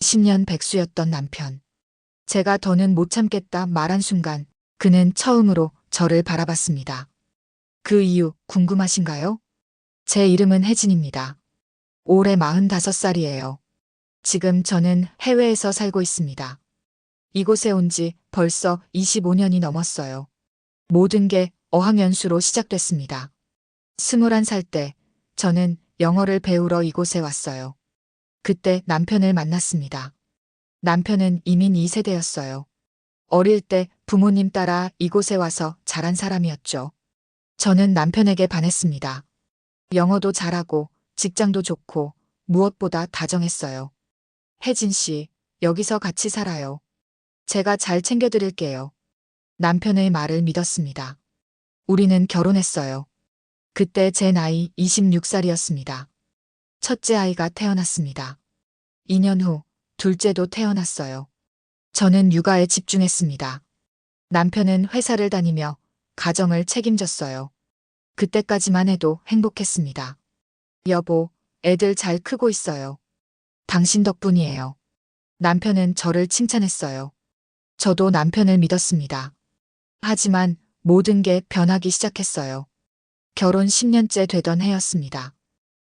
10년 백수였던 남편. 제가 더는 못 참겠다 말한 순간 그는 처음으로 저를 바라봤습니다. 그 이유 궁금하신가요? 제 이름은 혜진입니다. 올해 45살이에요. 지금 저는 해외에서 살고 있습니다. 이곳에 온 지 벌써 25년이 넘었어요. 모든 게 어학연수로 시작됐습니다. 21살 때 저는 영어를 배우러 이곳에 왔어요. 그때 남편을 만났습니다. 남편은 이민 2세대였어요. 어릴 때 부모님 따라 이곳에 와서 자란 사람이었죠. 저는 남편에게 반했습니다. 영어도 잘하고 직장도 좋고 무엇보다 다정했어요. 혜진 씨, 여기서 같이 살아요. 제가 잘 챙겨드릴게요. 남편의 말을 믿었습니다. 우리는 결혼했어요. 그때 제 나이 26살이었습니다. 첫째 아이가 태어났습니다. 2년 후 둘째도 태어났어요. 저는 육아에 집중했습니다. 남편은 회사를 다니며 가정을 책임졌어요. 그때까지만 해도 행복했습니다. 여보, 애들 잘 크고 있어요. 당신 덕분이에요. 남편은 저를 칭찬했어요. 저도 남편을 믿었습니다. 하지만 모든 게 변하기 시작했어요. 결혼 10년째 되던 해였습니다.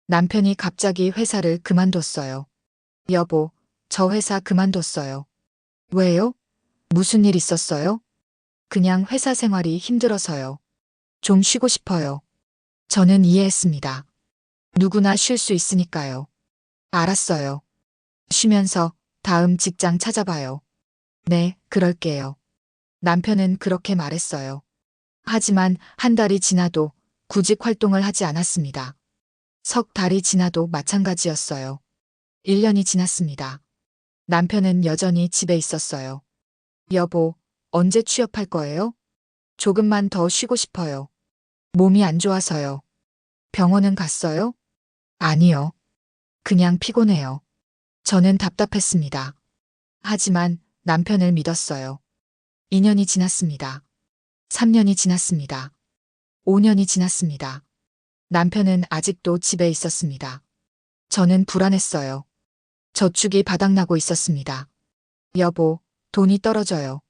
남편이 갑자기 회사를 그만뒀어요. 여보, 저 회사 그만뒀어요. 왜요? 무슨 일 있었어요? 그냥 회사 생활이 힘들어서요. 좀 쉬고 싶어요. 저는 이해했습니다. 누구나 쉴 수 있으니까요. 알았어요. 쉬면서 다음 직장 찾아봐요. 네, 그럴게요. 남편은 그렇게 말했어요. 하지만 한 달이 지나도 구직 활동을 하지 않았습니다. 석 달이 지나도 마찬가지였어요. 1년이 지났습니다. 남편은 여전히 집에 있었어요. 여보, 언제 취업할 거예요? 조금만 더 쉬고 싶어요. 몸이 안 좋아서요. 병원은 갔어요? 아니요. 그냥 피곤해요. 저는 답답했습니다. 하지만 남편을 믿었어요. 2년이 지났습니다. 3년이 지났습니다. 5년이 지났습니다. 남편은 아직도 집에 있었습니다. 저는 불안했어요. 저축이 바닥나고 있었습니다. 여보, 돈이 떨어져요.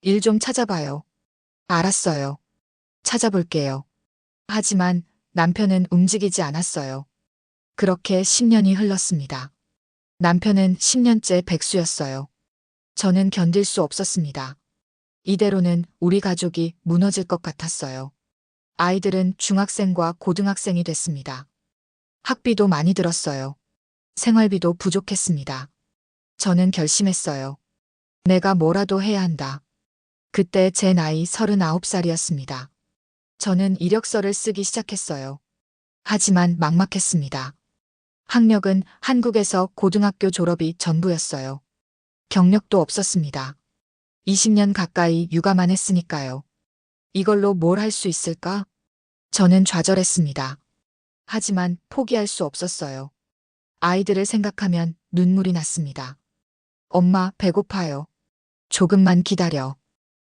일 좀 찾아봐요. 알았어요. 찾아볼게요. 하지만 남편은 움직이지 않았어요. 그렇게 10년이 흘렀습니다. 남편은 10년째 백수였어요. 저는 견딜 수 없었습니다. 이대로는 우리 가족이 무너질 것 같았어요. 아이들은 중학생과 고등학생이 됐습니다. 학비도 많이 들었어요. 생활비도 부족했습니다. 저는 결심했어요. 내가 뭐라도 해야 한다. 그때 제 나이 39살이었습니다. 저는 이력서를 쓰기 시작했어요. 하지만 막막했습니다. 학력은 한국에서 고등학교 졸업이 전부였어요. 경력도 없었습니다. 20년 가까이 육아만 했으니까요. 이걸로 뭘 할 수 있을까? 저는 좌절했습니다. 하지만 포기할 수 없었어요. 아이들을 생각하면 눈물이 났습니다. 엄마, 배고파요. 조금만 기다려.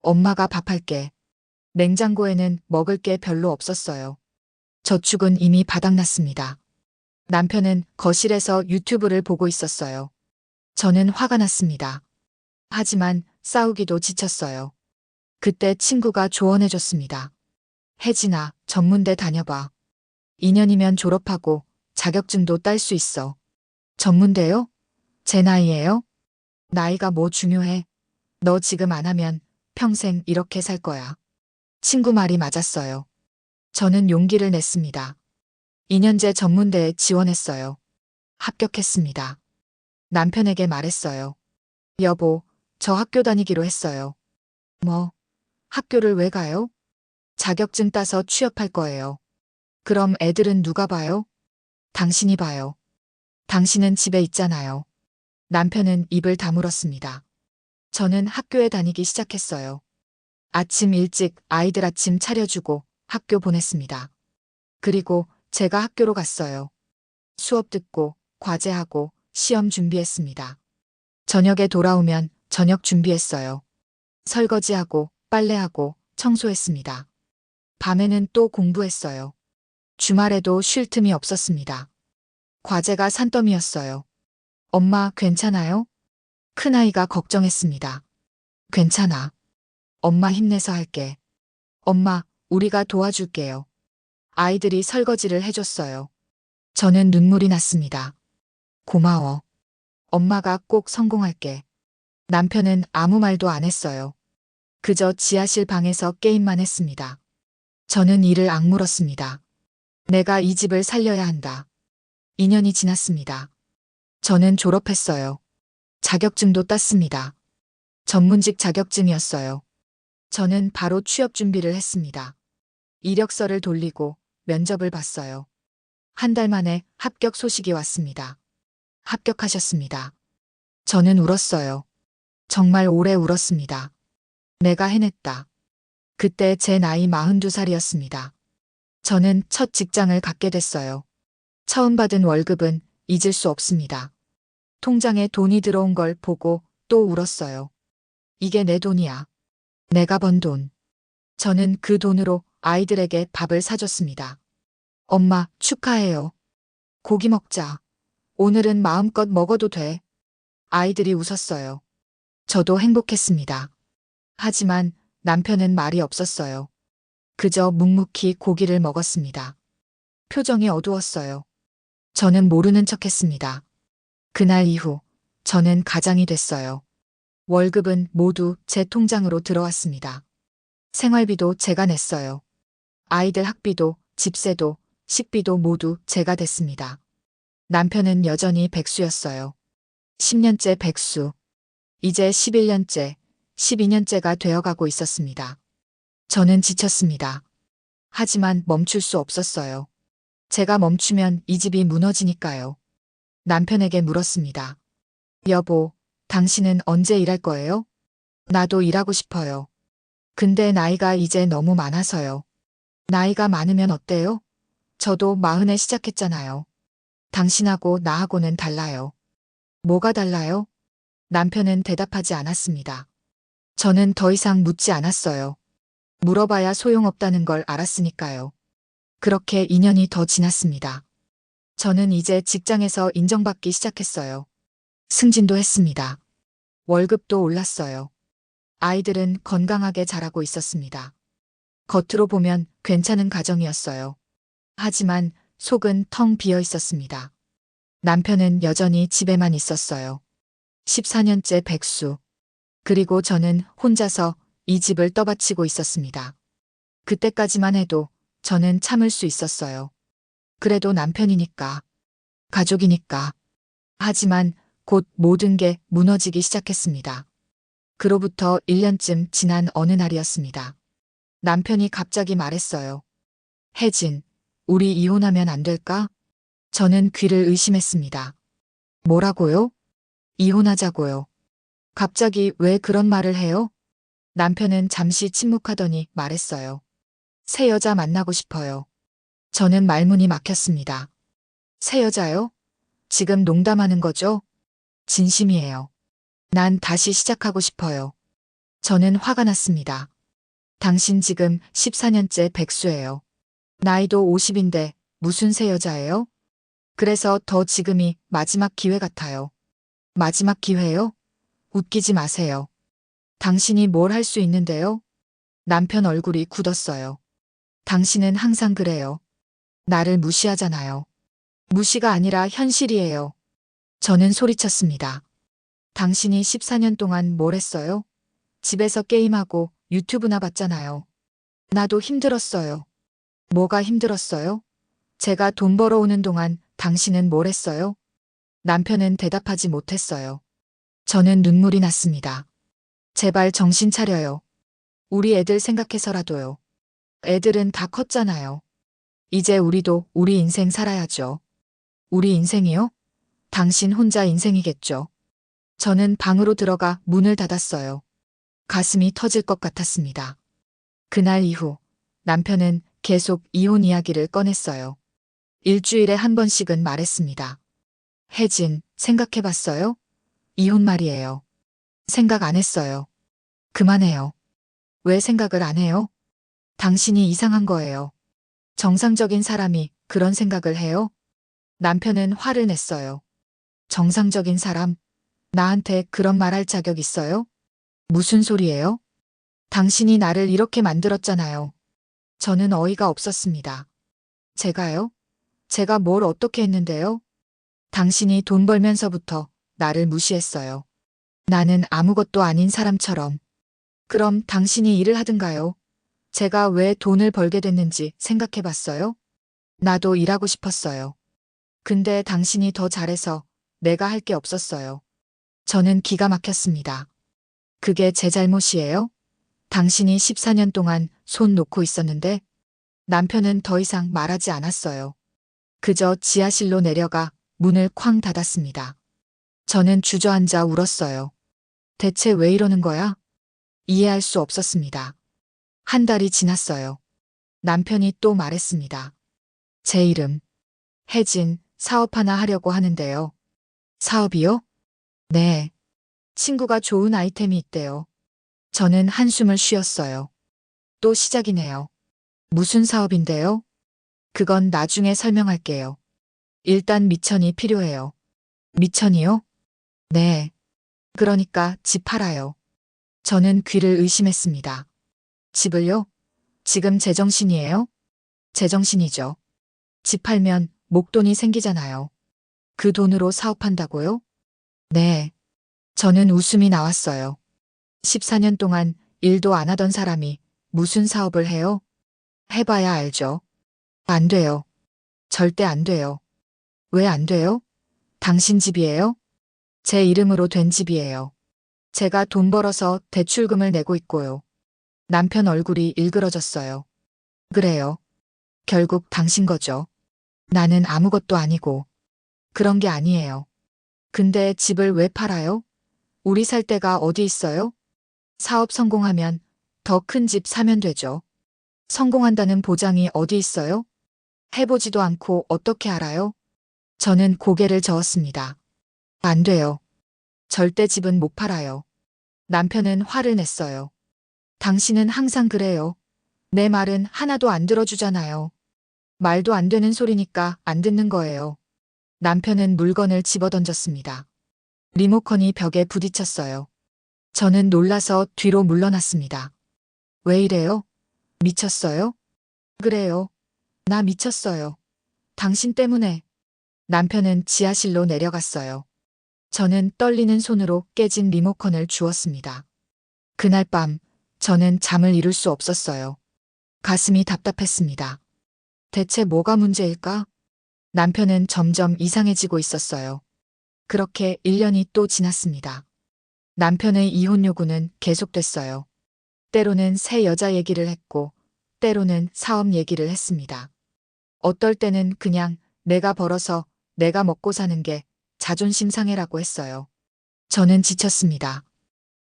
엄마가 밥할게. 냉장고에는 먹을 게 별로 없었어요. 저축은 이미 바닥났습니다. 남편은 거실에서 유튜브를 보고 있었어요. 저는 화가 났습니다. 하지만 싸우기도 지쳤어요. 그때 친구가 조언해줬습니다. 혜진아, 전문대 다녀봐. 2년이면 졸업하고 자격증도 딸 수 있어. 전문대요? 제 나이에요? 나이가 뭐 중요해? 너 지금 안 하면 평생 이렇게 살 거야. 친구 말이 맞았어요. 저는 용기를 냈습니다. 2년제 전문대에 지원했어요. 합격했습니다. 남편에게 말했어요. 여보, 저 학교 다니기로 했어요. 뭐, 학교를 왜 가요? 자격증 따서 취업할 거예요. 그럼 애들은 누가 봐요? 당신이 봐요. 당신은 집에 있잖아요. 남편은 입을 다물었습니다. 저는 학교에 다니기 시작했어요. 아침 일찍 아이들 아침 차려주고 학교 보냈습니다. 그리고 제가 학교로 갔어요. 수업 듣고 과제하고 시험 준비했습니다. 저녁에 돌아오면 저녁 준비했어요. 설거지하고 빨래하고 청소했습니다. 밤에는 또 공부했어요. 주말에도 쉴 틈이 없었습니다. 과제가 산더미였어요. 엄마, 괜찮아요? 큰아이가 걱정했습니다. 괜찮아. 엄마 힘내서 할게. 엄마, 우리가 도와줄게요. 아이들이 설거지를 해줬어요. 저는 눈물이 났습니다. 고마워. 엄마가 꼭 성공할게. 남편은 아무 말도 안 했어요. 그저 지하실 방에서 게임만 했습니다. 저는 이를 악물었습니다. 내가 이 집을 살려야 한다. 2년이 지났습니다. 저는 졸업했어요. 자격증도 땄습니다. 전문직 자격증이었어요. 저는 바로 취업 준비를 했습니다. 이력서를 돌리고 면접을 봤어요. 한 달 만에 합격 소식이 왔습니다. 합격하셨습니다. 저는 울었어요. 정말 오래 울었습니다. 내가 해냈다. 그때 제 나이 42살이었습니다. 저는 첫 직장을 갖게 됐어요. 처음 받은 월급은 잊을 수 없습니다. 통장에 돈이 들어온 걸 보고 또 울었어요. 이게 내 돈이야. 내가 번 돈. 저는 그 돈으로 아이들에게 밥을 사줬습니다. 엄마, 축하해요. 고기 먹자. 오늘은 마음껏 먹어도 돼. 아이들이 웃었어요. 저도 행복했습니다. 하지만 남편은 말이 없었어요. 그저 묵묵히 고기를 먹었습니다. 표정이 어두웠어요. 저는 모르는 척했습니다. 그날 이후 저는 가장이 됐어요. 월급은 모두 제 통장으로 들어왔습니다. 생활비도 제가 냈어요. 아이들 학비도, 집세도, 식비도 모두 제가 댔습니다. 남편은 여전히 백수였어요. 10년째 백수. 이제 11년째, 12년째가 되어가고 있었습니다. 저는 지쳤습니다. 하지만 멈출 수 없었어요. 제가 멈추면 이 집이 무너지니까요. 남편에게 물었습니다. 여보, 당신은 언제 일할 거예요? 나도 일하고 싶어요. 근데 나이가 이제 너무 많아서요. 나이가 많으면 어때요? 저도 40에 시작했잖아요. 당신하고 나하고는 달라요. 뭐가 달라요? 남편은 대답하지 않았습니다. 저는 더 이상 묻지 않았어요. 물어봐야 소용없다는 걸 알았으니까요. 그렇게 2년이 더 지났습니다. 저는 이제 직장에서 인정받기 시작했어요. 승진도 했습니다. 월급도 올랐어요. 아이들은 건강하게 자라고 있었습니다. 겉으로 보면 괜찮은 가정이었어요. 하지만 속은 텅 비어 있었습니다. 남편은 여전히 집에만 있었어요. 14년째 백수. 그리고 저는 혼자서 이 집을 떠받치고 있었습니다. 그때까지만 해도 저는 참을 수 있었어요. 그래도 남편이니까, 가족이니까. 하지만 곧 모든 게 무너지기 시작했습니다. 그로부터 1년쯤 지난 어느 날이었습니다. 남편이 갑자기 말했어요. 혜진, 우리 이혼하면 안 될까? 저는 귀를 의심했습니다. 뭐라고요? 이혼하자고요. 갑자기 왜 그런 말을 해요? 남편은 잠시 침묵하더니 말했어요. 새 여자 만나고 싶어요. 저는 말문이 막혔습니다. 새 여자요? 지금 농담하는 거죠? 진심이에요. 난 다시 시작하고 싶어요. 저는 화가 났습니다. 당신 지금 14년째 백수예요. 나이도 50인데 무슨 새 여자예요? 그래서 더 지금이 마지막 기회 같아요. 마지막 기회요? 웃기지 마세요. 당신이 뭘 할 수 있는데요? 남편 얼굴이 굳었어요. 당신은 항상 그래요. 나를 무시하잖아요. 무시가 아니라 현실이에요. 저는 소리쳤습니다. 당신이 14년 동안 뭘 했어요? 집에서 게임하고 유튜브나 봤잖아요. 나도 힘들었어요. 뭐가 힘들었어요? 제가 돈 벌어오는 동안 당신은 뭘 했어요? 남편은 대답하지 못했어요. 저는 눈물이 났습니다. 제발 정신 차려요. 우리 애들 생각해서라도요. 애들은 다 컸잖아요. 이제 우리도 우리 인생 살아야죠. 우리 인생이요? 당신 혼자 인생이겠죠. 저는 방으로 들어가 문을 닫았어요. 가슴이 터질 것 같았습니다. 그날 이후 남편은 계속 이혼 이야기를 꺼냈어요. 일주일에 한 번씩은 말했습니다. 혜진, 생각해봤어요? 이혼 말이에요. 생각 안 했어요. 그만해요. 왜 생각을 안 해요? 당신이 이상한 거예요. 정상적인 사람이 그런 생각을 해요? 남편은 화를 냈어요. 정상적인 사람? 나한테 그런 말 할 자격 있어요? 무슨 소리예요? 당신이 나를 이렇게 만들었잖아요. 저는 어이가 없었습니다. 제가요? 제가 뭘 어떻게 했는데요? 당신이 돈 벌면서부터 나를 무시했어요. 나는 아무것도 아닌 사람처럼. 그럼 당신이 일을 하든가요? 제가 왜 돈을 벌게 됐는지 생각해 봤어요? 나도 일하고 싶었어요. 근데 당신이 더 잘해서 내가 할 게 없었어요. 저는 기가 막혔습니다. 그게 제 잘못이에요? 당신이 14년 동안 손 놓고 있었는데 남편은 더 이상 말하지 않았어요. 그저 지하실로 내려가 문을 쾅 닫았습니다. 저는 주저앉아 울었어요. 대체 왜 이러는 거야? 이해할 수 없었습니다. 한 달이 지났어요. 남편이 또 말했습니다. 제 이름, 혜진, 사업 하나 하려고 하는데요. 사업이요? 네. 친구가 좋은 아이템이 있대요. 저는 한숨을 쉬었어요. 또 시작이네요. 무슨 사업인데요? 그건 나중에 설명할게요. 일단 미천이 필요해요. 미천이요? 네. 그러니까 집 팔아요. 저는 귀를 의심했습니다. 집을요? 지금 제정신이에요? 제정신이죠. 집 팔면 목돈이 생기잖아요. 그 돈으로 사업한다고요? 네. 저는 웃음이 나왔어요. 14년 동안 일도 안 하던 사람이 무슨 사업을 해요? 해봐야 알죠. 안 돼요. 절대 안 돼요. 왜 안 돼요? 당신 집이에요? 제 이름으로 된 집이에요. 제가 돈 벌어서 대출금을 내고 있고요. 남편 얼굴이 일그러졌어요. 그래요. 결국 당신 거죠. 나는 아무것도 아니고. 그런 게 아니에요. 근데 집을 왜 팔아요? 우리 살 데가 어디 있어요? 사업 성공하면 더 큰 집 사면 되죠. 성공한다는 보장이 어디 있어요? 해보지도 않고 어떻게 알아요? 저는 고개를 저었습니다. 안 돼요. 절대 집은 못 팔아요. 남편은 화를 냈어요. 당신은 항상 그래요. 내 말은 하나도 안 들어주잖아요. 말도 안 되는 소리니까 안 듣는 거예요. 남편은 물건을 집어던졌습니다. 리모컨이 벽에 부딪혔어요. 저는 놀라서 뒤로 물러났습니다. 왜 이래요? 미쳤어요? 그래요. 나 미쳤어요. 당신 때문에. 남편은 지하실로 내려갔어요. 저는 떨리는 손으로 깨진 리모컨을 주웠습니다. 그날 밤, 저는 잠을 이룰 수 없었어요. 가슴이 답답했습니다. 대체 뭐가 문제일까? 남편은 점점 이상해지고 있었어요. 그렇게 1년이 또 지났습니다. 남편의 이혼 요구는 계속됐어요. 때로는 새 여자 얘기를 했고, 때로는 사업 얘기를 했습니다. 어떨 때는 그냥 내가 벌어서 내가 먹고 사는 게 자존심 상해라고 했어요. 저는 지쳤습니다.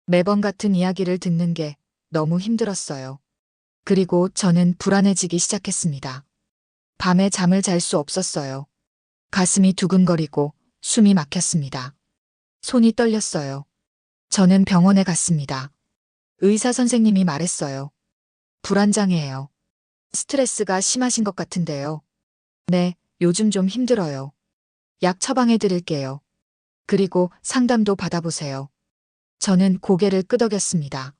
매번 같은 이야기를 듣는 게 너무 힘들었어요. 그리고 저는 불안해지기 시작했습니다. 밤에 잠을 잘 수 없었어요. 가슴이 두근거리고 숨이 막혔습니다. 손이 떨렸어요. 저는 병원에 갔습니다. 의사 선생님이 말했어요. 불안장애예요. 스트레스가 심하신 것 같은데요. 네, 요즘 좀 힘들어요. 약 처방해 드릴게요. 그리고 상담도 받아보세요. 저는 고개를 끄덕였습니다.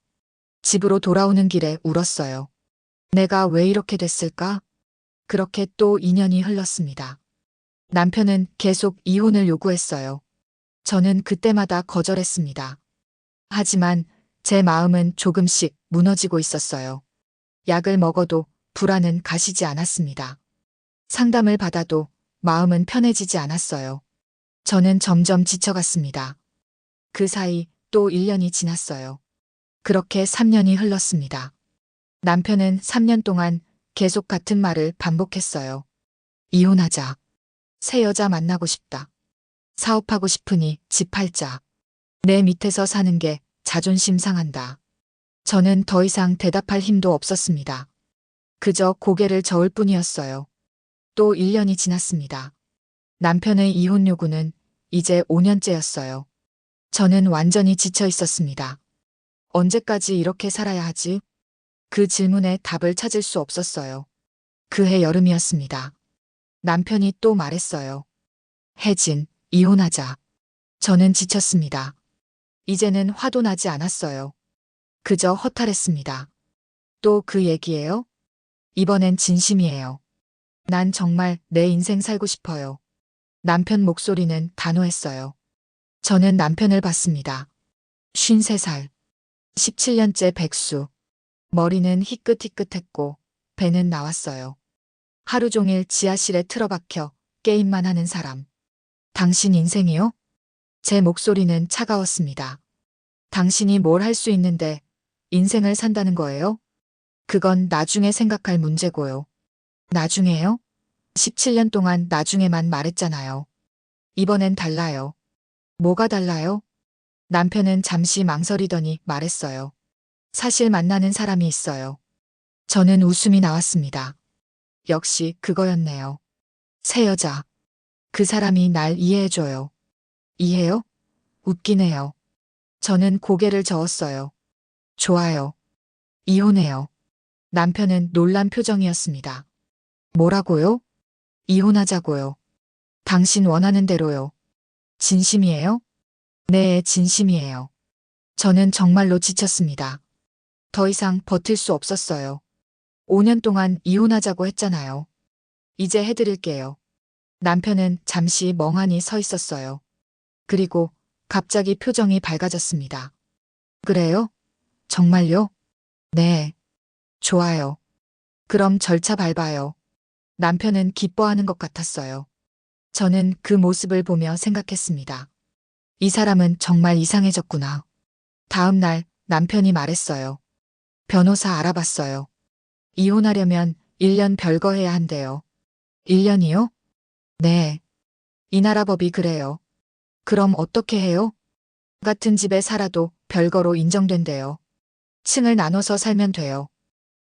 집으로 돌아오는 길에 울었어요. 내가 왜 이렇게 됐을까? 그렇게 또 2년이 흘렀습니다. 남편은 계속 이혼을 요구했어요. 저는 그때마다 거절했습니다. 하지만 제 마음은 조금씩 무너지고 있었어요. 약을 먹어도 불안은 가시지 않았습니다. 상담을 받아도 마음은 편해지지 않았어요. 저는 점점 지쳐갔습니다. 그 사이 또 1년이 지났어요. 그렇게 3년이 흘렀습니다. 남편은 3년 동안 계속 같은 말을 반복했어요. 이혼하자. 새 여자 만나고 싶다. 사업하고 싶으니 집 팔자. 내 밑에서 사는 게 자존심 상한다. 저는 더 이상 대답할 힘도 없었습니다. 그저 고개를 저을 뿐이었어요. 또 1년이 지났습니다. 남편의 이혼 요구는 이제 5년째였어요. 저는 완전히 지쳐 있었습니다. 언제까지 이렇게 살아야 하지? 그 질문에 답을 찾을 수 없었어요. 그해 여름이었습니다. 남편이 또 말했어요. 혜진, 이혼하자. 저는 지쳤습니다. 이제는 화도 나지 않았어요. 그저 허탈했습니다. 또 그 얘기예요? 이번엔 진심이에요. 난 정말 내 인생 살고 싶어요. 남편 목소리는 단호했어요. 저는 남편을 봤습니다. 53살. 17년째 백수. 머리는 희끗희끗했고 배는 나왔어요. 하루 종일 지하실에 틀어박혀 게임만 하는 사람. 당신 인생이요? 제 목소리는 차가웠습니다. 당신이 뭘 할 수 있는데 인생을 산다는 거예요? 그건 나중에 생각할 문제고요. 나중에요? 17년 동안 나중에만 말했잖아요. 이번엔 달라요. 뭐가 달라요? 남편은 잠시 망설이더니 말했어요. 사실 만나는 사람이 있어요. 저는 웃음이 나왔습니다. 역시 그거였네요. 새 여자. 그 사람이 날 이해해줘요. 이해요? 웃기네요. 저는 고개를 저었어요. 좋아요. 이혼해요. 남편은 놀란 표정이었습니다. 뭐라고요? 이혼하자고요. 당신 원하는 대로요. 진심이에요? 네, 진심이에요. 저는 정말로 지쳤습니다. 더 이상 버틸 수 없었어요. 5년 동안 이혼하자고 했잖아요. 이제 해드릴게요. 남편은 잠시 멍하니 서 있었어요. 그리고 갑자기 표정이 밝아졌습니다. 그래요? 정말요? 네. 좋아요. 그럼 절차 밟아요. 남편은 기뻐하는 것 같았어요. 저는 그 모습을 보며 생각했습니다. 이 사람은 정말 이상해졌구나. 다음 날 남편이 말했어요. 변호사 알아봤어요. 이혼하려면 1년 별거해야 한대요. 1년이요? 네. 이 나라 법이 그래요. 그럼 어떻게 해요? 같은 집에 살아도 별거로 인정된대요. 층을 나눠서 살면 돼요.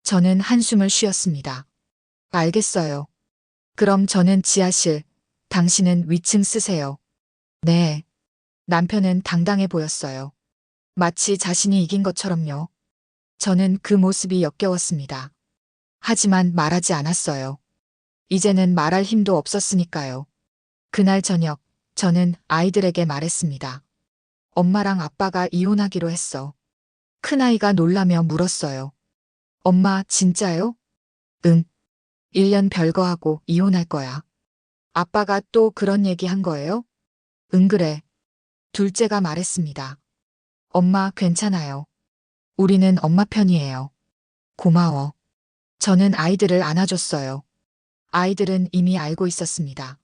저는 한숨을 쉬었습니다. 알겠어요. 그럼 저는 지하실, 당신은 위층 쓰세요. 네. 남편은 당당해 보였어요. 마치 자신이 이긴 것처럼요. 저는 그 모습이 역겨웠습니다. 하지만 말하지 않았어요. 이제는 말할 힘도 없었으니까요. 그날 저녁, 저는 아이들에게 말했습니다. 엄마랑 아빠가 이혼하기로 했어. 큰아이가 놀라며 물었어요. 엄마, 진짜요? 응. 1년 별거하고 이혼할 거야. 아빠가 또 그런 얘기 한 거예요? 응, 그래. 둘째가 말했습니다. 엄마, 괜찮아요. 우리는 엄마 편이에요. 고마워. 저는 아이들을 안아줬어요. 아이들은 이미 알고 있었습니다.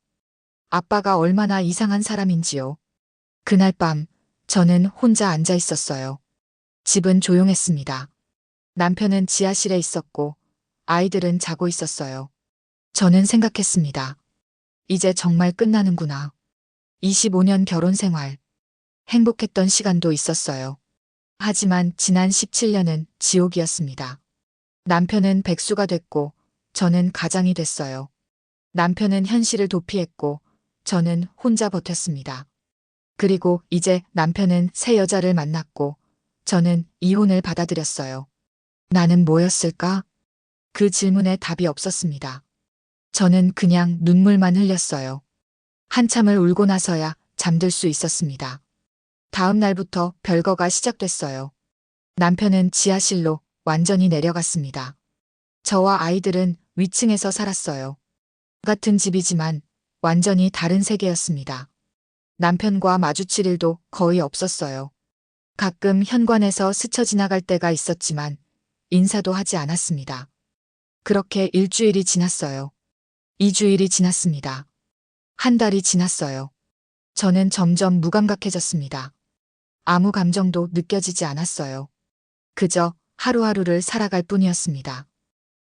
아빠가 얼마나 이상한 사람인지요. 그날 밤, 저는 혼자 앉아 있었어요. 집은 조용했습니다. 남편은 지하실에 있었고, 아이들은 자고 있었어요. 저는 생각했습니다. 이제 정말 끝나는구나. 25년 결혼 생활. 행복했던 시간도 있었어요. 하지만 지난 17년은 지옥이었습니다. 남편은 백수가 됐고, 저는 가장이 됐어요. 남편은 현실을 도피했고, 저는 혼자 버텼습니다. 그리고 이제 남편은 새 여자를 만났고, 저는 이혼을 받아들였어요. 나는 뭐였을까? 그 질문에 답이 없었습니다. 저는 그냥 눈물만 흘렸어요. 한참을 울고 나서야 잠들 수 있었습니다. 다음 날부터 별거가 시작됐어요. 남편은 지하실로 완전히 내려갔습니다. 저와 아이들은 위층에서 살았어요. 같은 집이지만 완전히 다른 세계였습니다. 남편과 마주칠 일도 거의 없었어요. 가끔 현관에서 스쳐 지나갈 때가 있었지만 인사도 하지 않았습니다. 그렇게 일주일이 지났어요. 2주일이 지났습니다. 한 달이 지났어요. 저는 점점 무감각해졌습니다. 아무 감정도 느껴지지 않았어요. 그저 하루하루를 살아갈 뿐이었습니다.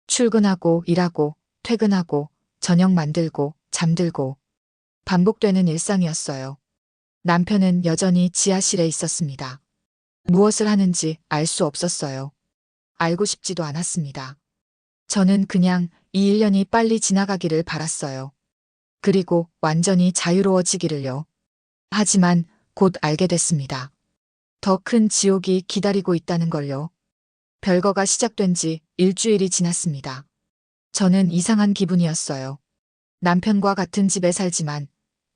출근하고 일하고 퇴근하고 저녁 만들고 잠들고 반복되는 일상이었어요. 남편은 여전히 지하실에 있었습니다. 무엇을 하는지 알 수 없었어요. 알고 싶지도 않았습니다. 저는 그냥 이 1년이 빨리 지나가기를 바랐어요. 그리고 완전히 자유로워지기를요. 하지만 곧 알게 됐습니다. 더 큰 지옥이 기다리고 있다는 걸요. 별거가 시작된 지 일주일이 지났습니다. 저는 이상한 기분이었어요. 남편과 같은 집에 살지만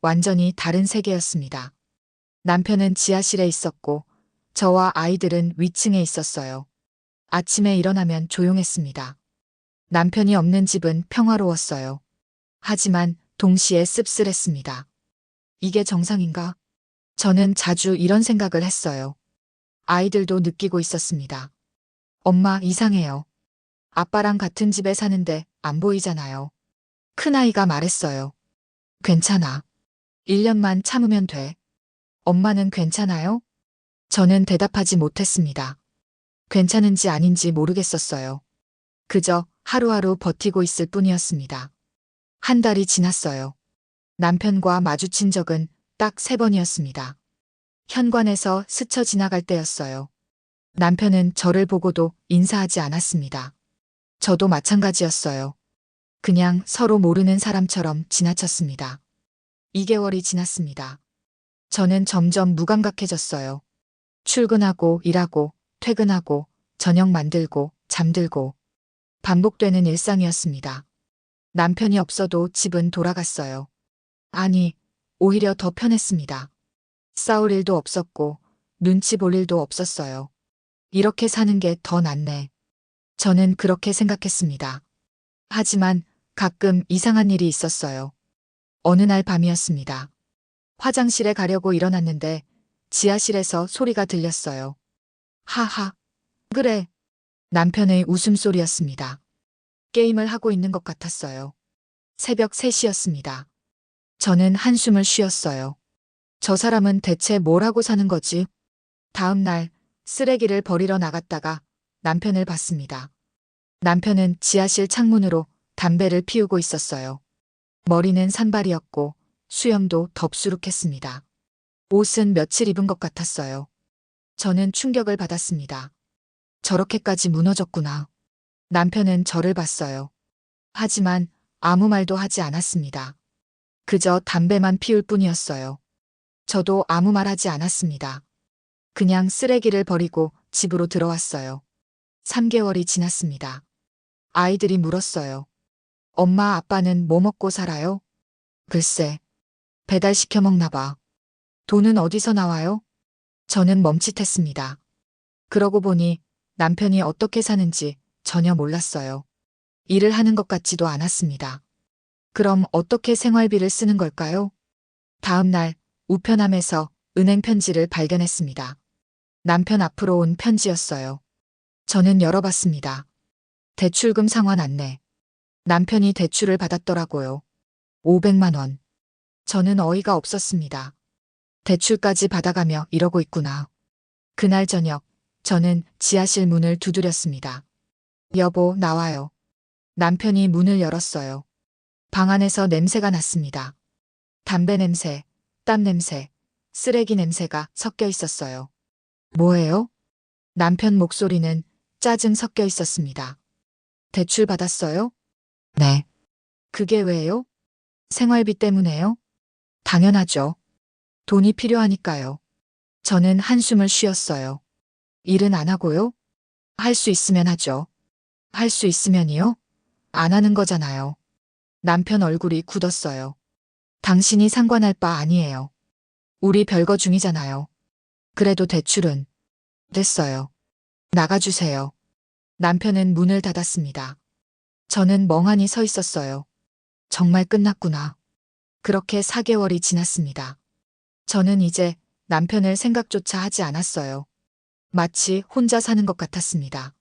완전히 다른 세계였습니다. 남편은 지하실에 있었고 저와 아이들은 위층에 있었어요. 아침에 일어나면 조용했습니다. 남편이 없는 집은 평화로웠어요. 하지만 동시에 씁쓸했습니다. 이게 정상인가? 저는 자주 이런 생각을 했어요. 아이들도 느끼고 있었습니다. 엄마 이상해요. 아빠랑 같은 집에 사는데 안 보이잖아요. 큰아이가 말했어요. 괜찮아. 1년만 참으면 돼. 엄마는 괜찮아요? 저는 대답하지 못했습니다. 괜찮은지 아닌지 모르겠었어요. 그저 하루하루 버티고 있을 뿐이었습니다. 한 달이 지났어요. 남편과 마주친 적은 딱 3번이었습니다. 현관에서 스쳐 지나갈 때였어요. 남편은 저를 보고도 인사하지 않았습니다. 저도 마찬가지였어요. 그냥 서로 모르는 사람처럼 지나쳤습니다. 2개월이 지났습니다. 저는 점점 무감각해졌어요. 출근하고 일하고 퇴근하고 저녁 만들고 잠들고 반복되는 일상이었습니다. 남편이 없어도 집은 돌아갔어요. 아니, 오히려 더 편했습니다. 싸울 일도 없었고 눈치 볼 일도 없었어요. 이렇게 사는 게 더 낫네. 저는 그렇게 생각했습니다. 하지만 가끔 이상한 일이 있었어요. 어느 날 밤이었습니다. 화장실에 가려고 일어났는데 지하실에서 소리가 들렸어요. 하하. 그래. 남편의 웃음소리였습니다. 게임을 하고 있는 것 같았어요. 새벽 3시였습니다. 저는 한숨을 쉬었어요. 저 사람은 대체 뭘 하고 사는 거지? 다음 날 쓰레기를 버리러 나갔다가 남편을 봤습니다. 남편은 지하실 창문으로 담배를 피우고 있었어요. 머리는 산발이었고 수염도 덥수룩했습니다. 옷은 며칠 입은 것 같았어요. 저는 충격을 받았습니다. 저렇게까지 무너졌구나. 남편은 저를 봤어요. 하지만 아무 말도 하지 않았습니다. 그저 담배만 피울 뿐이었어요. 저도 아무 말 하지 않았습니다. 그냥 쓰레기를 버리고 집으로 들어왔어요. 3개월이 지났습니다. 아이들이 물었어요. 엄마, 아빠는 뭐 먹고 살아요? 글쎄, 배달시켜 먹나 봐. 돈은 어디서 나와요? 저는 멈칫했습니다. 그러고 보니 남편이 어떻게 사는지 전혀 몰랐어요. 일을 하는 것 같지도 않았습니다. 그럼 어떻게 생활비를 쓰는 걸까요? 다음 날 우편함에서 은행 편지를 발견했습니다. 남편 앞으로 온 편지였어요. 저는 열어봤습니다. 대출금 상환 안내. 남편이 대출을 받았더라고요. 500만 원. 저는 어이가 없었습니다. 대출까지 받아가며 이러고 있구나. 그날 저녁, 저는 지하실 문을 두드렸습니다. 여보, 나와요. 남편이 문을 열었어요. 방 안에서 냄새가 났습니다. 담배 냄새, 땀 냄새, 쓰레기 냄새가 섞여 있었어요. 뭐예요? 남편 목소리는 짜증 섞여 있었습니다. 대출 받았어요? 네. 그게 왜요? 생활비 때문에요? 당연하죠. 돈이 필요하니까요. 저는 한숨을 쉬었어요. 일은 안 하고요? 할 수 있으면 하죠. 할 수 있으면이요? 안 하는 거잖아요. 남편 얼굴이 굳었어요. 당신이 상관할 바 아니에요. 우리 별거 중이잖아요. 그래도 대출은 됐어요. 나가주세요. 남편은 문을 닫았습니다. 저는 멍하니 서 있었어요. 정말 끝났구나. 그렇게 4개월이 지났습니다. 저는 이제 남편을 생각조차 하지 않았어요. 마치 혼자 사는 것 같았습니다.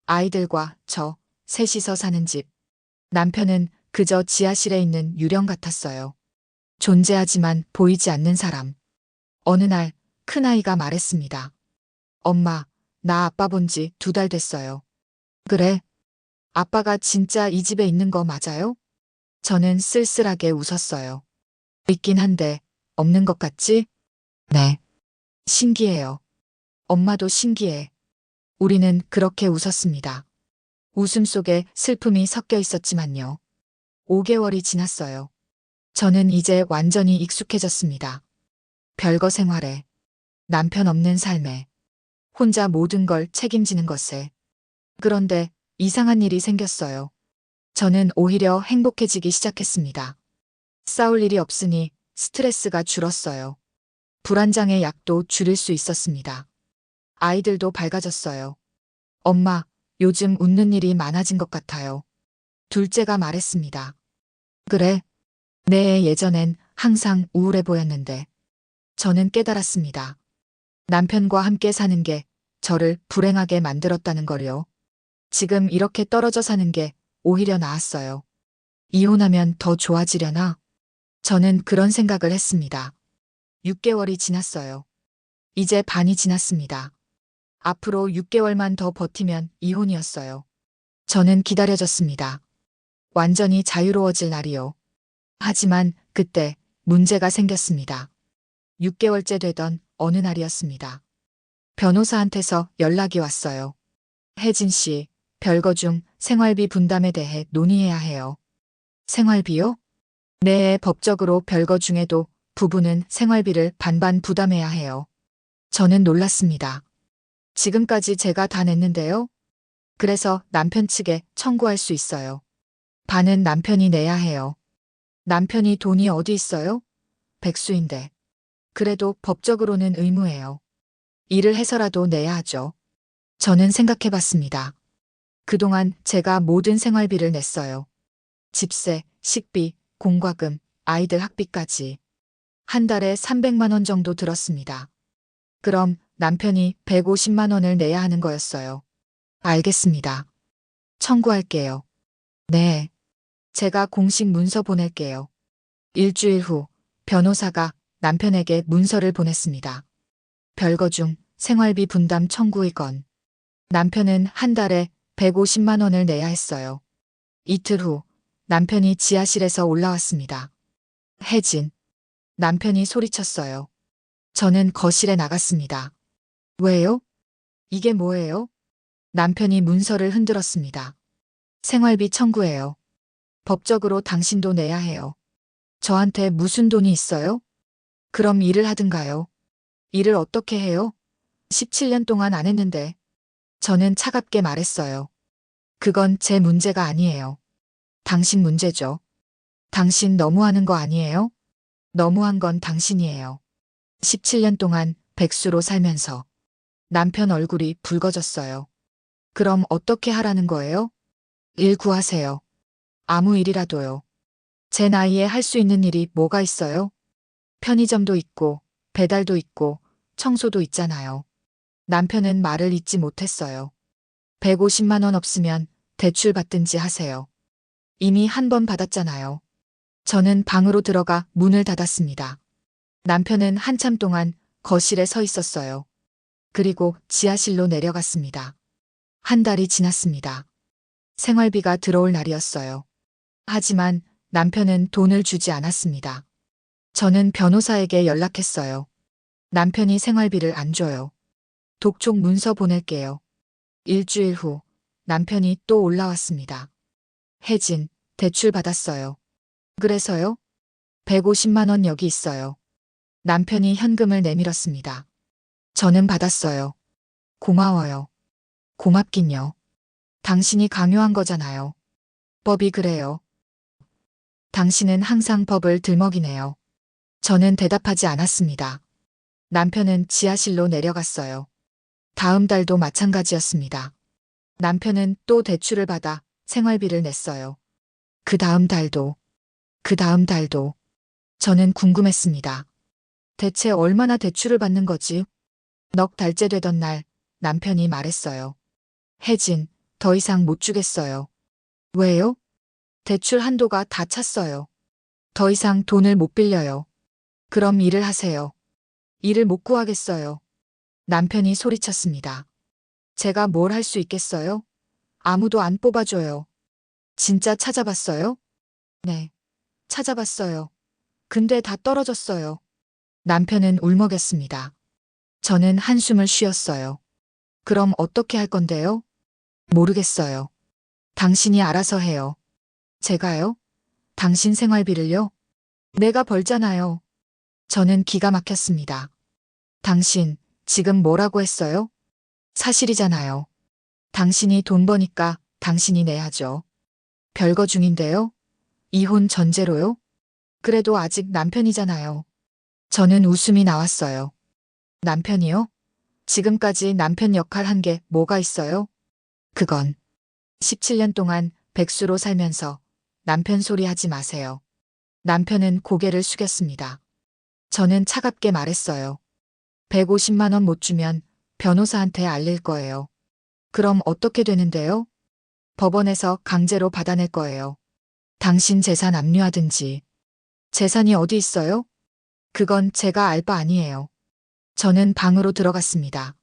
아이들과 저, 셋이서 사는 집. 남편은 그저 지하실에 있는 유령 같았어요. 존재하지만 보이지 않는 사람. 어느 날 큰아이가 말했습니다. 엄마, 나 아빠 본지 2달 됐어요. 그래? 아빠가 진짜 이 집에 있는 거 맞아요? 저는 쓸쓸하게 웃었어요. 있긴 한데 없는 것 같지? 네. 신기해요. 엄마도 신기해. 우리는 그렇게 웃었습니다. 웃음 속에 슬픔이 섞여 있었지만요. 5개월이 지났어요. 저는 이제 완전히 익숙해졌습니다. 별거 생활에, 남편 없는 삶에, 혼자 모든 걸 책임지는 것에. 그런데 이상한 일이 생겼어요. 저는 오히려 행복해지기 시작했습니다. 싸울 일이 없으니 스트레스가 줄었어요. 불안장애 약도 줄일 수 있었습니다. 아이들도 밝아졌어요. 엄마, 요즘 웃는 일이 많아진 것 같아요. 둘째가 말했습니다. 그래? 내 예전엔 항상 우울해 보였는데. 저는 깨달았습니다. 남편과 함께 사는 게 저를 불행하게 만들었다는 걸요. 지금 이렇게 떨어져 사는 게 오히려 나았어요. 이혼하면 더 좋아지려나? 저는 그런 생각을 했습니다. 6개월이 지났어요. 이제 반이 지났습니다. 앞으로 6개월만 더 버티면 이혼이었어요. 저는 기다려졌습니다. 완전히 자유로워질 날이요. 하지만 그때 문제가 생겼습니다. 6개월째 되던 어느 날이었습니다. 변호사한테서 연락이 왔어요. 혜진 씨, 별거 중 생활비 분담에 대해 논의해야 해요. 생활비요? 네, 법적으로 별거 중에도 부부는 생활비를 반반 부담해야 해요. 저는 놀랐습니다. 지금까지 제가 다 냈는데요. 그래서 남편 측에 청구할 수 있어요. 반은 남편이 내야 해요. 남편이 돈이 어디 있어요? 백수인데. 그래도 법적으로는 의무예요. 일을 해서라도 내야 하죠. 저는 생각해 봤습니다. 그동안 제가 모든 생활비를 냈어요. 집세, 식비, 공과금, 아이들 학비까지. 한 달에 300만 원 정도 들었습니다. 그럼 남편이 150만 원을 내야 하는 거였어요. 알겠습니다. 청구할게요. 네. 제가 공식 문서 보낼게요. 일주일 후 변호사가 남편에게 문서를 보냈습니다. 별거 중 생활비 분담 청구의 건. 남편은 한 달에 150만 원을 내야 했어요. 이틀 후 남편이 지하실에서 올라왔습니다. 혜진. 남편이 소리쳤어요. 저는 거실에 나갔습니다. 왜요? 이게 뭐예요? 남편이 문서를 흔들었습니다. 생활비 청구해요. 법적으로 당신도 내야 해요. 저한테 무슨 돈이 있어요? 그럼 일을 하든가요. 일을 어떻게 해요? 17년 동안 안 했는데. 저는 차갑게 말했어요. 그건 제 문제가 아니에요. 당신 문제죠. 당신 너무하는 거 아니에요? 너무한 건 당신이에요. 17년 동안 백수로 살면서 남편 얼굴이 붉어졌어요. 그럼 어떻게 하라는 거예요? 일 구하세요. 아무 일이라도요. 제 나이에 할 수 있는 일이 뭐가 있어요? 편의점도 있고, 배달도 있고, 청소도 있잖아요. 남편은 말을 잇지 못했어요. 150만 원 없으면 대출 받든지 하세요. 이미 한 번 받았잖아요. 저는 방으로 들어가 문을 닫았습니다. 남편은 한참 동안 거실에 서 있었어요. 그리고 지하실로 내려갔습니다. 한 달이 지났습니다. 생활비가 들어올 날이었어요. 하지만 남편은 돈을 주지 않았습니다. 저는 변호사에게 연락했어요. 남편이 생활비를 안 줘요. 독촉 문서 보낼게요. 일주일 후 남편이 또 올라왔습니다. 혜진, 대출 받았어요. 그래서요? 150만 원 여기 있어요. 남편이 현금을 내밀었습니다. 저는 받았어요. 고마워요. 고맙긴요. 당신이 강요한 거잖아요. 법이 그래요. 당신은 항상 법을 들먹이네요. 저는 대답하지 않았습니다. 남편은 지하실로 내려갔어요. 다음 달도 마찬가지였습니다. 남편은 또 대출을 받아 생활비를 냈어요. 그 다음 달도, 그 다음 달도. 저는 궁금했습니다. 대체 얼마나 대출을 받는 거지? 넉 달째 되던 날 남편이 말했어요. 혜진, 더 이상 못 주겠어요. 왜요? 대출 한도가 다 찼어요. 더 이상 돈을 못 빌려요. 그럼 일을 하세요. 일을 못 구하겠어요. 남편이 소리쳤습니다. 제가 뭘 할 수 있겠어요? 아무도 안 뽑아줘요. 진짜 찾아봤어요? 네, 찾아봤어요. 근데 다 떨어졌어요. 남편은 울먹였습니다. 저는 한숨을 쉬었어요. 그럼 어떻게 할 건데요? 모르겠어요. 당신이 알아서 해요. 제가요? 당신 생활비를요? 내가 벌잖아요. 저는 기가 막혔습니다. 당신, 지금 뭐라고 했어요? 사실이잖아요. 당신이 돈 버니까 당신이 내야죠. 별거 중인데요? 이혼 전제로요? 그래도 아직 남편이잖아요. 저는 웃음이 나왔어요. 남편이요? 지금까지 남편 역할 한 게 뭐가 있어요? 그건 17년 동안 백수로 살면서 남편 소리 하지 마세요. 남편은 고개를 숙였습니다. 저는 차갑게 말했어요. 150만 원 못 주면 변호사한테 알릴 거예요. 그럼 어떻게 되는데요? 법원에서 강제로 받아낼 거예요. 당신 재산 압류하든지. 재산이 어디 있어요? 그건 제가 알 바 아니에요. 저는 방으로 들어갔습니다.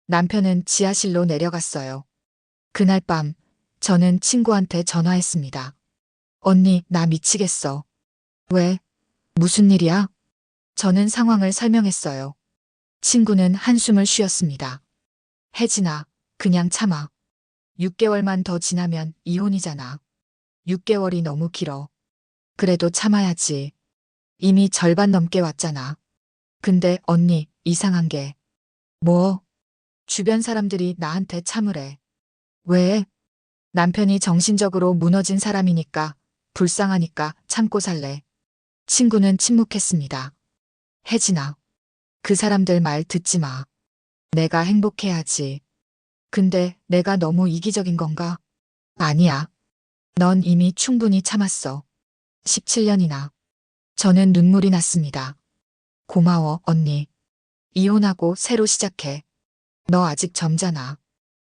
남편은 지하실로 내려갔어요. 그날 밤 저는 친구한테 전화했습니다. 언니, 나 미치겠어. 왜? 무슨 일이야? 저는 상황을 설명했어요. 친구는 한숨을 쉬었습니다. 혜진아, 그냥 참아. 6개월만 더 지나면 이혼이잖아. 6개월이 너무 길어. 그래도 참아야지. 이미 절반 넘게 왔잖아. 근데 언니, 이상한 게. 뭐? 주변 사람들이 나한테 참으래. 왜? 남편이 정신적으로 무너진 사람이니까, 불쌍하니까 참고 살래. 친구는 침묵했습니다. 혜진아, 그 사람들 말 듣지 마. 내가 행복해야지. 근데 내가 너무 이기적인 건가? 아니야. 넌 이미 충분히 참았어. 17년이나. 저는 눈물이 났습니다. 고마워, 언니. 이혼하고 새로 시작해. 너 아직 젊잖아.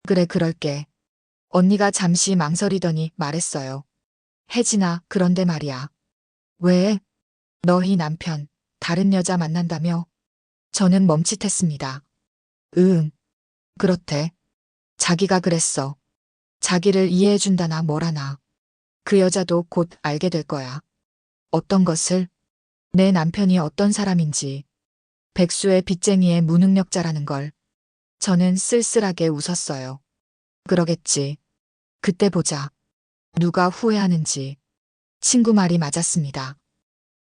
그래, 그럴게. 언니가 잠시 망설이더니 말했어요. 혜진아, 그런데 말이야. 왜? 너희 남편, 다른 여자 만난다며? 저는 멈칫했습니다. 응, 그렇대. 자기가 그랬어. 자기를 이해해준다나 뭐라나. 그 여자도 곧 알게 될 거야. 어떤 것을? 내 남편이 어떤 사람인지. 백수의 빚쟁이의 무능력자라는 걸. 저는 쓸쓸하게 웃었어요. 그러겠지. 그때 보자. 누가 후회하는지. 친구 말이 맞았습니다.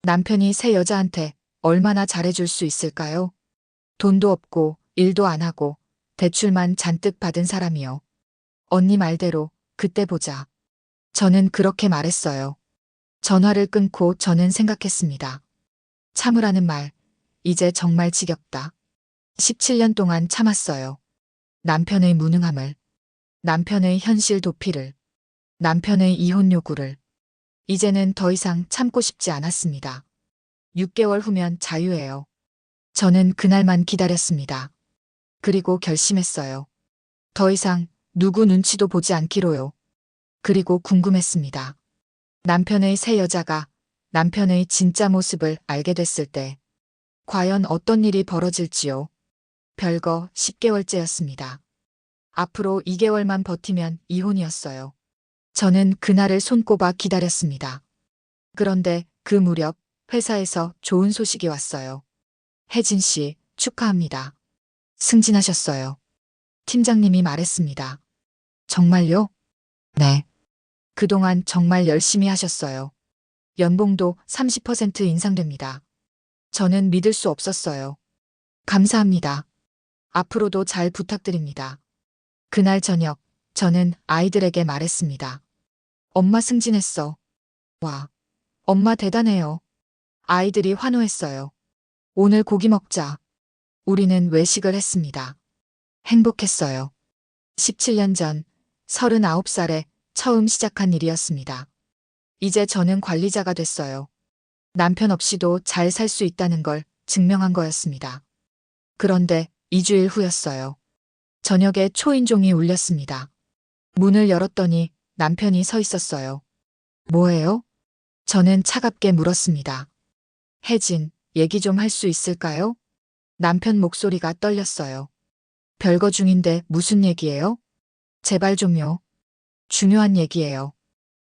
남편이 새 여자한테 얼마나 잘해줄 수 있을까요? 돈도 없고 일도 안 하고 대출만 잔뜩 받은 사람이요. 언니 말대로 그때 보자. 저는 그렇게 말했어요. 전화를 끊고 저는 생각했습니다. 참으라는 말, 이제 정말 지겹다. 17년 동안 참았어요. 남편의 무능함을, 남편의 현실 도피를, 남편의 이혼 요구를. 이제는 더 이상 참고 싶지 않았습니다. 6개월 후면 자유예요. 저는 그날만 기다렸습니다. 그리고 결심했어요. 더 이상 누구 눈치도 보지 않기로요. 그리고 궁금했습니다. 남편의 새 여자가 남편의 진짜 모습을 알게 됐을 때 과연 어떤 일이 벌어질지요. 별거 10개월째였습니다. 앞으로 2개월만 버티면 이혼이었어요. 저는 그날을 손꼽아 기다렸습니다. 그런데 그 무렵 회사에서 좋은 소식이 왔어요. 혜진 씨, 축하합니다. 승진하셨어요. 팀장님이 말했습니다. 정말요? 네. 그동안 정말 열심히 하셨어요. 연봉도 30% 인상됩니다. 저는 믿을 수 없었어요. 감사합니다. 앞으로도 잘 부탁드립니다. 그날 저녁, 저는 아이들에게 말했습니다. 엄마 승진했어. 와, 엄마 대단해요. 아이들이 환호했어요. 오늘 고기 먹자. 우리는 외식을 했습니다. 행복했어요. 17년 전, 39살에 처음 시작한 일이었습니다. 이제 저는 관리자가 됐어요. 남편 없이도 잘 살 수 있다는 걸 증명한 거였습니다. 그런데 2주일 후였어요. 저녁에 초인종이 울렸습니다. 문을 열었더니 남편이 서 있었어요. 뭐예요? 저는 차갑게 물었습니다. 혜진, 얘기 좀 할 수 있을까요? 남편 목소리가 떨렸어요. 별거 중인데 무슨 얘기예요? 제발 좀요. 중요한 얘기예요.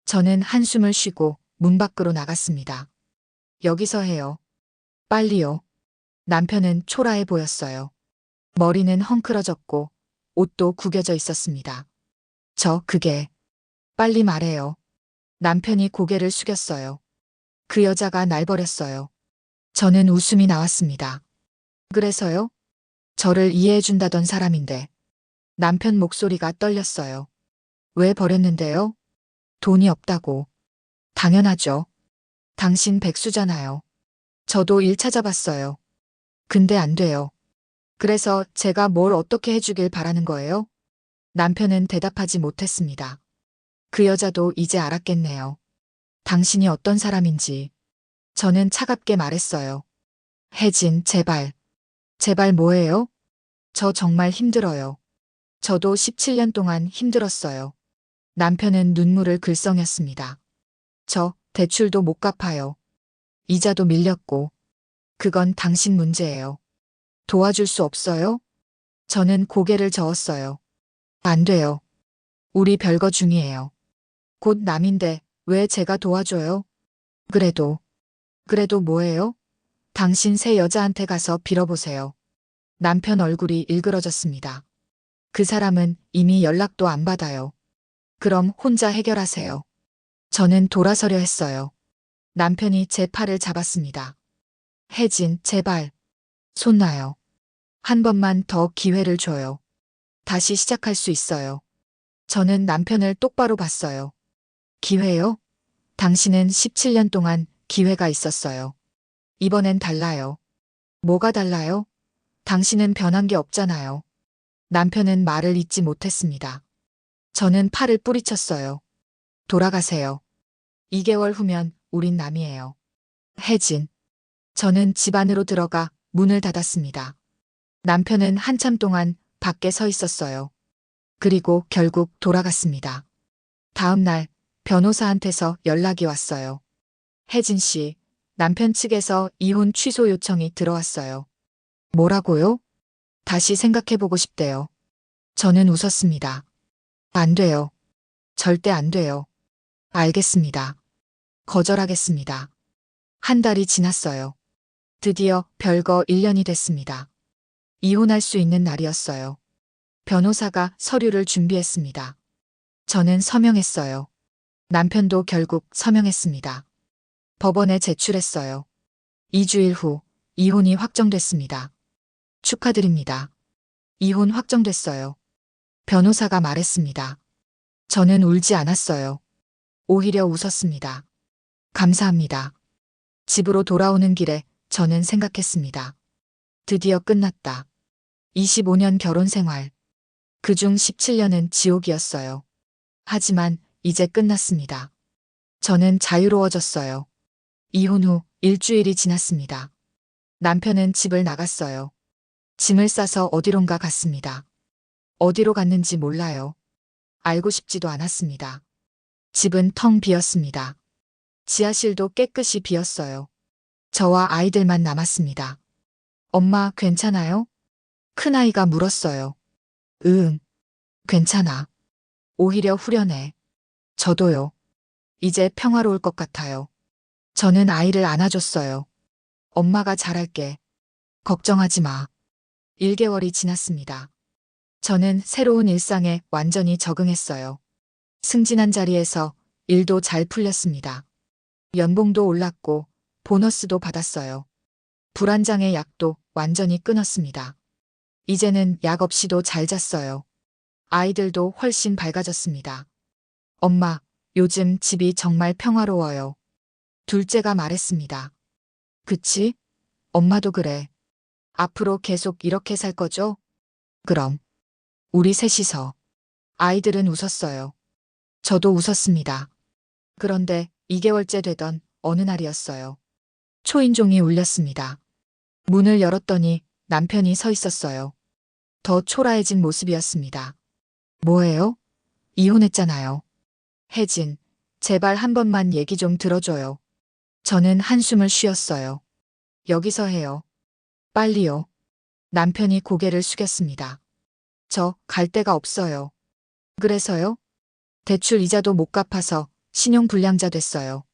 저는 한숨을 쉬고 문 밖으로 나갔습니다. 여기서 해요. 빨리요. 남편은 초라해 보였어요. 머리는 헝클어졌고 옷도 구겨져 있었습니다. 그게 빨리 말해요. 남편이 고개를 숙였어요. 그 여자가 날 버렸어요. 저는 웃음이 나왔습니다. 그래서요? 저를 이해해준다던 사람인데. 남편 목소리가 떨렸어요. 왜 버렸는데요? 돈이 없다고. 당연하죠. 당신 백수잖아요. 저도 일 찾아봤어요. 근데 안 돼요. 그래서 제가 뭘 어떻게 해주길 바라는 거예요? 남편은 대답하지 못했습니다. 그 여자도 이제 알았겠네요. 당신이 어떤 사람인지. 저는 차갑게 말했어요. 혜진, 제발. 제발 뭐예요? 저 정말 힘들어요. 저도 17년 동안 힘들었어요. 남편은 눈물을 글썽였습니다. 저 대출도 못 갚아요. 이자도 밀렸고. 그건 당신 문제예요. 도와줄 수 없어요? 저는 고개를 저었어요. 안 돼요. 우리 별거 중이에요. 곧 남인데 왜 제가 도와줘요? 그래도 뭐예요? 당신 새 여자한테 가서 빌어보세요. 남편 얼굴이 일그러졌습니다. 그 사람은 이미 연락도 안 받아요. 그럼 혼자 해결하세요. 저는 돌아서려 했어요. 남편이 제 팔을 잡았습니다. 혜진, 제발. 손 놔요. 한 번만 더 기회를 줘요. 다시 시작할 수 있어요. 저는 남편을 똑바로 봤어요. 기회요? 당신은 17년 동안 기회가 있었어요. 이번엔 달라요. 뭐가 달라요? 당신은 변한 게 없잖아요. 남편은 말을 잇지 못했습니다. 저는 팔을 뿌리쳤어요. 돌아가세요. 2개월 후면 우린 남이에요. 혜진. 저는 집 안으로 들어가 문을 닫았습니다. 남편은 한참 동안 밖에 서 있었어요. 그리고 결국 돌아갔습니다. 다음 날 변호사한테서 연락이 왔어요. 혜진 씨, 남편 측에서 이혼 취소 요청이 들어왔어요. 뭐라고요? 다시 생각해보고 싶대요. 저는 웃었습니다. 안 돼요. 절대 안 돼요. 알겠습니다. 거절하겠습니다. 한 달이 지났어요. 드디어 별거 1년이 됐습니다. 이혼할 수 있는 날이었어요. 변호사가 서류를 준비했습니다. 저는 서명했어요. 남편도 결국 서명했습니다. 법원에 제출했어요. 2주일 후 이혼이 확정됐습니다. 축하드립니다. 이혼 확정됐어요. 변호사가 말했습니다. 저는 울지 않았어요. 오히려 웃었습니다. 감사합니다. 집으로 돌아오는 길에 저는 생각했습니다. 드디어 끝났다. 25년 결혼 생활. 그중 17년은 지옥이었어요. 하지만 이제 끝났습니다. 저는 자유로워졌어요. 이혼 후 일주일이 지났습니다. 남편은 집을 나갔어요. 짐을 싸서 어디론가 갔습니다. 어디로 갔는지 몰라요. 알고 싶지도 않았습니다. 집은 텅 비었습니다. 지하실도 깨끗이 비었어요. 저와 아이들만 남았습니다. 엄마, 괜찮아요? 큰아이가 물었어요. 응, 괜찮아. 오히려 후련해. 저도요. 이제 평화로울 것 같아요. 저는 아이를 안아줬어요. 엄마가 잘할게. 걱정하지 마. 1개월이 지났습니다. 저는 새로운 일상에 완전히 적응했어요. 승진한 자리에서 일도 잘 풀렸습니다. 연봉도 올랐고 보너스도 받았어요. 불안장애 약도 완전히 끊었습니다. 이제는 약 없이도 잘 잤어요. 아이들도 훨씬 밝아졌습니다. 엄마, 요즘 집이 정말 평화로워요. 둘째가 말했습니다. 그치? 엄마도 그래. 앞으로 계속 이렇게 살 거죠? 그럼. 우리 셋이서. 아이들은 웃었어요. 저도 웃었습니다. 그런데 2개월째 되던 어느 날이었어요. 초인종이 울렸습니다. 문을 열었더니 남편이 서 있었어요. 더 초라해진 모습이었습니다. 뭐예요? 이혼했잖아요. 혜진, 제발 한 번만 얘기 좀 들어줘요. 저는 한숨을 쉬었어요. 여기서 해요. 빨리요. 남편이 고개를 숙였습니다. 저 갈 데가 없어요. 그래서요? 대출 이자도 못 갚아서 신용불량자 됐어요.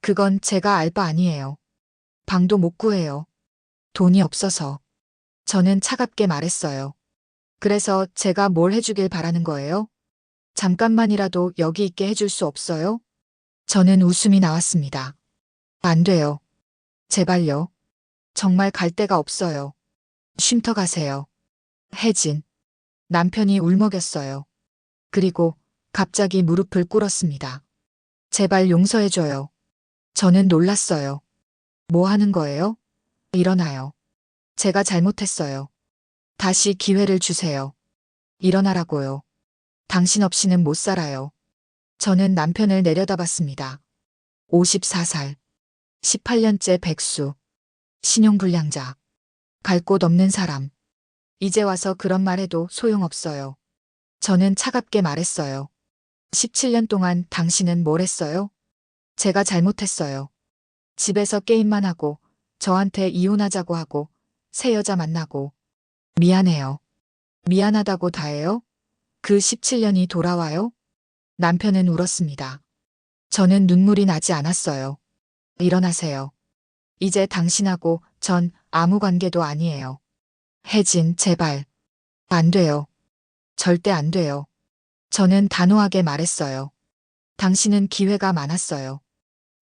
그건 제가 알 바 아니에요. 방도 못 구해요. 돈이 없어서. 저는 차갑게 말했어요. 그래서 제가 뭘 해주길 바라는 거예요? 잠깐만이라도 여기 있게 해줄 수 없어요? 저는 웃음이 나왔습니다. 안 돼요. 제발요. 정말 갈 데가 없어요. 쉼터 가세요. 혜진. 남편이 울먹였어요. 그리고 갑자기 무릎을 꿇었습니다. 제발 용서해줘요. 저는 놀랐어요. 뭐 하는 거예요? 일어나요. 제가 잘못했어요. 다시 기회를 주세요. 일어나라고요. 당신 없이는 못 살아요. 저는 남편을 내려다봤습니다. 54살. 18년째 백수. 신용불량자. 갈 곳 없는 사람. 이제 와서 그런 말 해도 소용없어요. 저는 차갑게 말했어요. 17년 동안 당신은 뭘 했어요? 제가 잘못했어요. 집에서 게임만 하고, 저한테 이혼하자고 하고, 새 여자 만나고. 미안해요. 미안하다고 다해요? 그 17년이 돌아와요? 남편은 울었습니다. 저는 눈물이 나지 않았어요. 일어나세요. 이제 당신하고 전 아무 관계도 아니에요. 혜진, 제발. 안 돼요. 절대 안 돼요. 저는 단호하게 말했어요. 당신은 기회가 많았어요.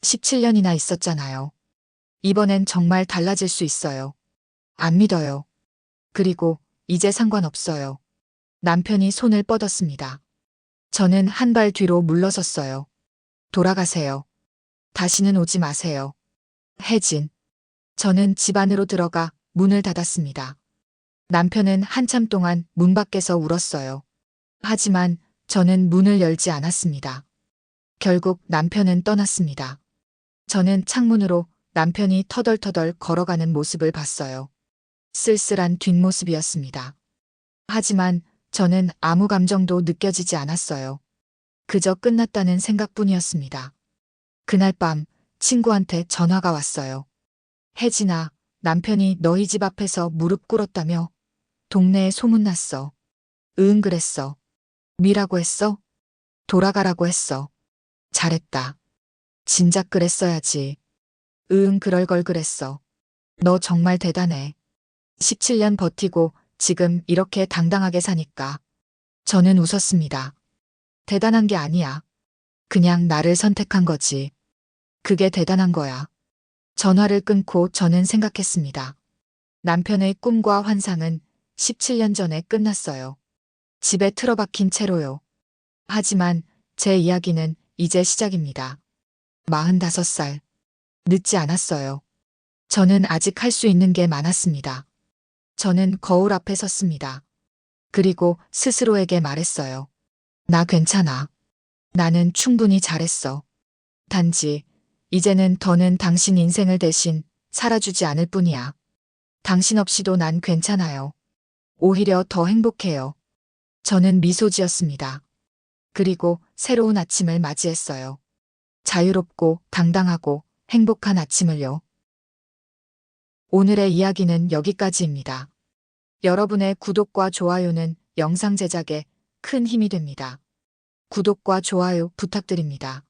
17년이나 있었잖아요. 이번엔 정말 달라질 수 있어요. 안 믿어요. 그리고 이제 상관없어요. 남편이 손을 뻗었습니다. 저는 한 발 뒤로 물러섰어요. 돌아가세요. 다시는 오지 마세요. 혜진. 저는 집 안으로 들어가 문을 닫았습니다. 남편은 한참 동안 문 밖에서 울었어요. 하지만 저는 문을 열지 않았습니다. 결국 남편은 떠났습니다. 저는 창문으로 남편이 터덜터덜 걸어가는 모습을 봤어요. 쓸쓸한 뒷모습이었습니다. 하지만 저는 아무 감정도 느껴지지 않았어요. 그저 끝났다는 생각뿐이었습니다. 그날 밤 친구한테 전화가 왔어요. 혜진아, 남편이 너희 집 앞에서 무릎 꿇었다며? 동네에 소문났어. 응, 그랬어. 미라고 했어? 돌아가라고 했어. 잘했다. 진작 그랬어야지. 응, 그럴 걸 그랬어. 너 정말 대단해. 17년 버티고 지금 이렇게 당당하게 사니까. 저는 웃었습니다. 대단한 게 아니야. 그냥 나를 선택한 거지. 그게 대단한 거야. 전화를 끊고 저는 생각했습니다. 남편의 꿈과 환상은 17년 전에 끝났어요. 집에 틀어박힌 채로요. 하지만 제 이야기는 이제 시작입니다. 45살. 늦지 않았어요. 저는 아직 할 수 있는 게 많았습니다. 저는 거울 앞에 섰습니다. 그리고 스스로에게 말했어요. 나 괜찮아. 나는 충분히 잘했어. 단지 이제는 더는 당신 인생을 대신 살아주지 않을 뿐이야. 당신 없이도 난 괜찮아요. 오히려 더 행복해요. 저는 미소 지었습니다. 그리고 새로운 아침을 맞이했어요. 자유롭고 당당하고 행복한 아침을요. 오늘의 이야기는 여기까지입니다. 여러분의 구독과 좋아요는 영상 제작에 큰 힘이 됩니다. 구독과 좋아요 부탁드립니다.